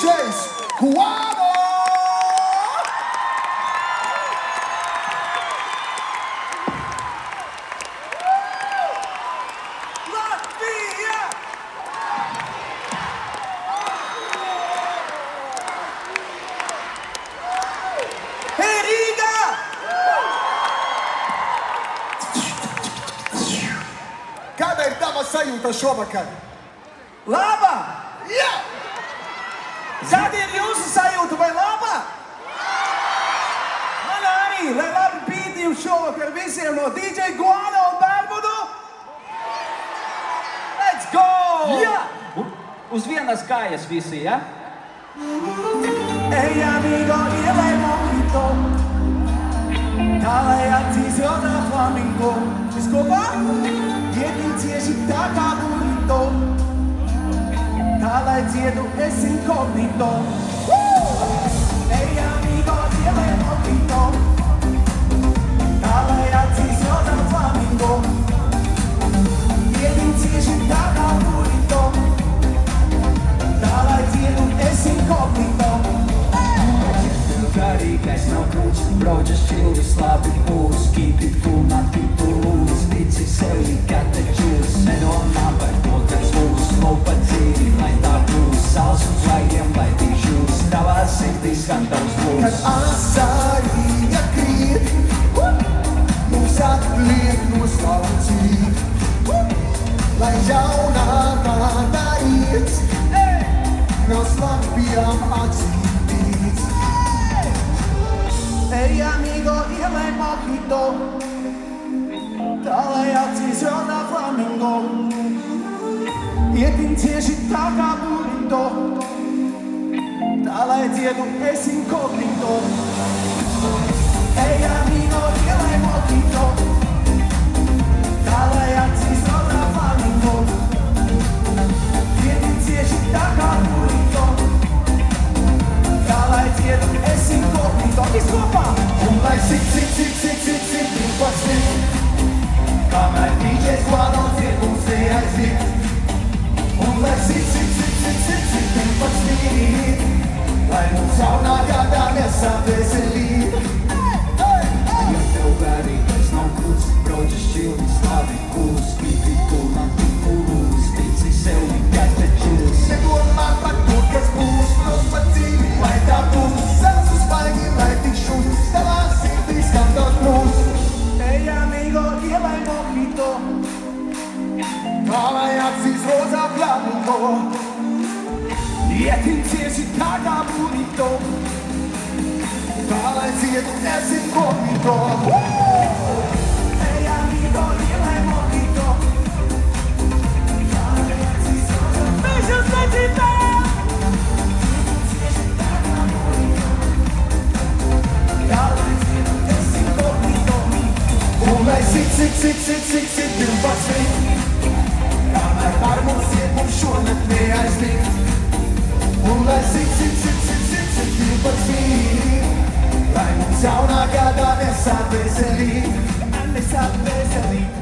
DJs Guano! Latvia! Riga! Kāda ir tava sajūta šovakar? Laba! Jā! Kāda ir jūsu sajūta vai laba? Man arī, lai labi pīti jums šovakar visiem no DJ Guano un Bērbudu! Let's go! Jā! Uz vienas kājas visi, ja? Ey amigo, ielai mojito Tā lai acīs jodā flamingo Viss kopā? Ietim cieši tā kā burrito Tā lai dziedu es inkognito Ey amigo, ielai mojito Tā lai acīs jodā flamingo Ietim cieši tā kā burrito Tā lai dziedu es inkognito Garīgais nav krūts, broģas čilvis, labi pūs, keep it cool, not people lose, tici sev, you got the juice, nedomā par to, kas būs, lopa dzīvi, lai tā būs, sals un zvaigiem, lai tik žūs, tavā sirdī skan tavs būs. Kad asarīja krīt, mums atliek no savu dzīvi, lai jaunā gada iet, nav slapjām acītīts. Ey amigo, ielai mojito Tā lai acīs jodā flamingo Ietim cieši tā kā burrito Tā lai dziedu es inkognito Ey amigo, ielai mojito Tā lai acīs jodā flamingo Ietim cieši tā kā burrito Tā lai dziedu es inkognito Viss kopā! Un lai cik, divpadsmit, kamēr DJs Guano dzied mums neaizīt. Un lai cik, divpadsmit, lai mums jaunā gadā nesapveselīt. Ja tev garīgais nav krūts, broģas čilvis, labi pūs, keep it cool, not people lose, tici sev, you got the juice. Nedomā par to, kas būs, pa dzīvi, lai tā būs. Sals uz vaigiem, lai tik šūs, tavā sirdī skan tavs brūs. Ey amigo, ielai mojito Kā lai acīs rozā flamingo, Ietim cieši tā kā burrito kā lai dziedu es inkognito. Ey amigo, ielai mojito Tā lai acīs jodā Mēs jūs nedzirdējam! Cieši tā kā burrito Tā lai dziedu es inkognito Un lai cik, divpadsmit, kamēr par mums iet, mums šonakt neaizmigt. Un lai cik, divpadsmit, lai mums jaunā gadā nesapveselīt. Nesapveselīt